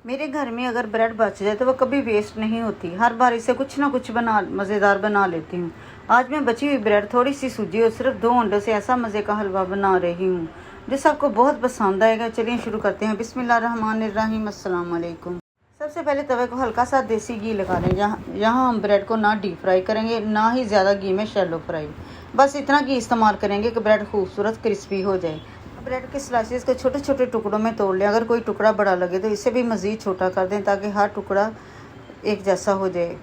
मेरे घर में अगर ब्रेड बच जाए तो वो कभी वेस्ट नहीं होती। हर बार इसे कुछ ना कुछ मज़ेदार बना लेती हूँ। आज मैं बची हुई ब्रेड, थोड़ी सी सूजी और सिर्फ 2 अंडों से ऐसा मज़े का हलवा बना रही हूँ जो सबको बहुत पसंद आएगा। चलिए शुरू करते हैं। बिस्मिल्लाहिर्रहमानिर्रहीम, अस्सलाम वालेकुम। सबसे पहले तवे को हल्का सा देसी घी लगा लें। यहाँ हम ब्रेड को ना डीप फ्राई करेंगे, ना ही ज़्यादा घी में शैलो फ्राई। बस इतना घी इस्तेमाल करेंगे कि ब्रेड खूबसूरत क्रिस्पी हो जाए। ब्रेड के स्लाइसेस को छोटे छोटे टुकड़ों में तोड़ लें। अगर कोई टुकड़ा बड़ा लगे तो इसे भी मज़ीद छोटा कर दें ताकि हर टुकड़ा एक जैसा हो जाए।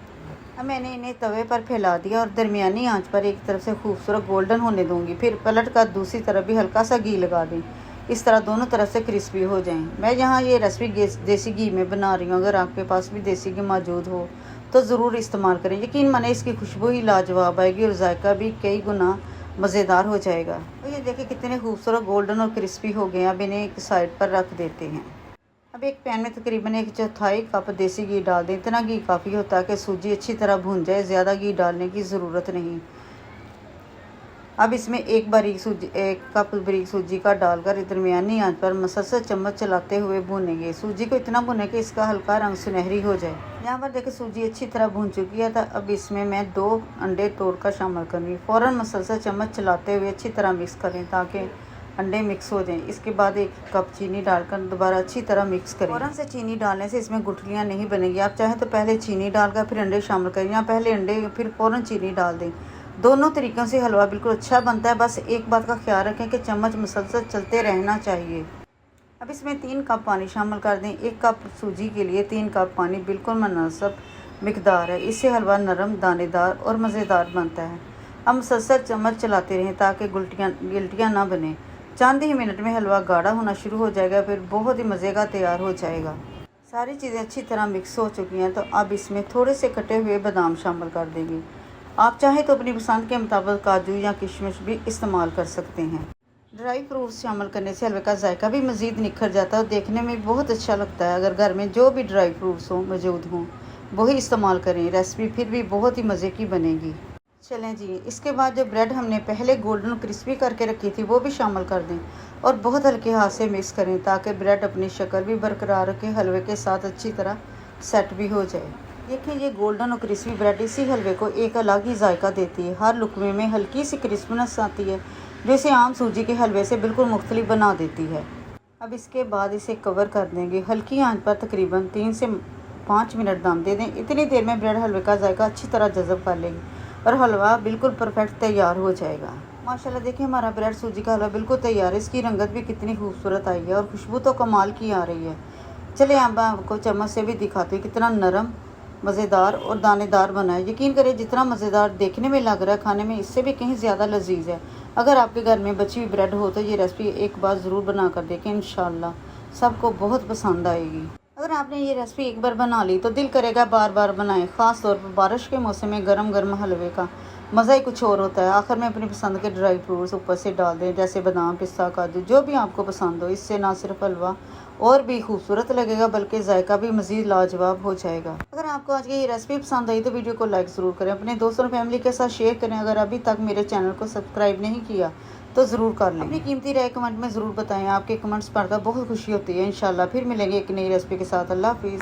अब मैंने इन्हें तवे पर फैला दिया और दरमियानी आंच पर एक तरफ से खूबसूरत गोल्डन होने दूंगी। फिर पलट कर दूसरी तरफ भी हल्का सा घी लगा दें। इस तरह दोनों तरफ से क्रिस्पी हो जाएं। मैं यहाँ ये रेसिपी देसी घी में बना रही हूँ। अगर आपके पास भी देसी घी मौजूद हो तो ज़रूर इस्तेमाल करें। यकीन माने इसकी खुशबू ही लाजवाब आएगी और जायका भी कई गुना मज़ेदार हो जाएगा। तो ये देखिए कितने खूबसूरत गोल्डन और क्रिस्पी हो गए। अब इन्हें एक साइड पर रख देते हैं। अब एक पैन में तकरीबन 1/4 कप देसी घी डाल दें। इतना घी काफ़ी होता है कि सूजी अच्छी तरह भून जाए, ज़्यादा घी डालने की ज़रूरत नहीं। अब इसमें एक कप बारीक सूजी का डालकर दरमियानी आंच पर मसलसल चम्मच चलाते हुए भूनेंगे। सूजी को इतना भुनें कि इसका हल्का रंग सुनहरी हो जाए। यहाँ पर देखिए सूजी अच्छी तरह भून चुकी है। तो अब इसमें मैं 2 अंडे तोड़कर शामिल करूँगी। फ़ौरन मसलसल चम्मच चलाते हुए अच्छी तरह मिक्स करें ताकि अंडे मिक्स हो जाएं। इसके बाद 1 कप चीनी डालकर दोबारा अच्छी तरह मिक्स करें। फ़ौरन से चीनी डालने से इसमें गुठलियाँ नहीं बनेगी। आप चाहें तो पहले चीनी डालकर फिर अंडे शामिल करें, या पहले अंडे फिर फ़ौरन चीनी डाल दें। दोनों तरीक़ों से हलवा बिल्कुल अच्छा बनता है। बस एक बात का ख्याल रखें कि चम्मच मुसलसल चलते रहना चाहिए। अब इसमें 3 कप पानी शामिल कर दें। 1 कप सूजी के लिए 3 कप पानी बिल्कुल मुनासिब मिकदार है। इससे हलवा नरम, दानेदार और मज़ेदार बनता है। अब मुसलसल चम्मच चलाते रहें ताकि गिल्टियाँ ना बने। चंद ही मिनट में हलवा गाढ़ा होना शुरू हो जाएगा, फिर बहुत ही मज़े का तैयार हो जाएगा। सारी चीज़ें अच्छी तरह मिक्स हो चुकी हैं। तो अब इसमें थोड़े से कटे हुए बादाम शामिल कर देंगे। आप चाहें तो अपनी पसंद के मुताबिक काजू या किशमिश भी इस्तेमाल कर सकते हैं। ड्राई फ्रूट्स शामिल करने से हलवे का जायका भी मज़ीद निखर जाता है और देखने में बहुत अच्छा लगता है। अगर घर में जो भी ड्राई फ्रूट्स हों मौजूद हों वही इस्तेमाल करें। रेसिपी फिर भी बहुत ही मज़े की बनेगी। चलें जी, इसके बाद जो ब्रेड हमने पहले गोल्डन क्रिस्पी करके रखी थी वो भी शामिल कर दें और बहुत हल्के हाथ से मिक्स करें ताकि ब्रेड अपनी शक्ल भी बरकरार रखे, हलवे के साथ अच्छी तरह सेट भी हो जाए। देखिए ये गोल्डन और क्रिस्पी ब्रेड इसी हलवे को एक अलग ही जायका देती है। हर लुकमे में हल्की सी क्रिस्पनेस आती है जो इसे आम सूजी के हलवे से बिल्कुल मुख्तलिफ बना देती है। अब इसके बाद इसे कवर कर देंगे। हल्की आंच पर तकरीबन 3 से 5 मिनट दम दे दें। इतनी देर में ब्रेड हलवे का जायका अच्छी तरह जज़ब कर लेगी और हलवा बिल्कुल परफेक्ट तैयार हो जाएगा। माशाल्लाह देखिए हमारा ब्रेड सूजी का हलवा बिल्कुल तैयार है। इसकी रंगत भी कितनी खूबसूरत आई है और खुशबू तो कमाल की आ रही है। चलिए अब आपको चम्मच से भी दिखाती हूँ कितना नरम, मज़ेदार और दानेदार बना है। यकीन करें जितना मज़ेदार देखने में लग रहा है, खाने में इससे भी कहीं ज़्यादा लजीज है। अगर आपके घर में बची हुई ब्रेड हो तो ये रेसिपी एक बार ज़रूर बना कर देखें। इंशाल्लाह सबको बहुत पसंद आएगी। अगर आपने ये रेसिपी एक बार बना ली तो दिल करेगा बार बार बनाएं। ख़ास तौर पर बारिश के मौसम में गरम गरम हलवे का मज़ा ही कुछ और होता है। आखिर में अपनी पसंद के ड्राई फ्रूट्स ऊपर से डाल दें, जैसे बादाम, पिस्ता, काजू, जो भी आपको पसंद हो। इससे ना सिर्फ हलवा और भी खूबसूरत लगेगा बल्कि जायका भी मज़ीद लाजवाब हो जाएगा। अगर आपको आज की ये रेसिपी पसंद आई तो वीडियो को लाइक ज़रूर करें, अपने दोस्तों और फैमिली के साथ शेयर करें। अगर अभी तक मेरे चैनल को सब्सक्राइब नहीं किया तो ज़रूर कर लें। अपनी कीमती राय कमेंट में ज़रूर बताएं। आपके कमेंट्स पढ़कर बहुत खुशी होती है। इंशाल्लाह फिर मिलेंगे एक नई रेसिपी के साथ। अल्लाह हाफिज़।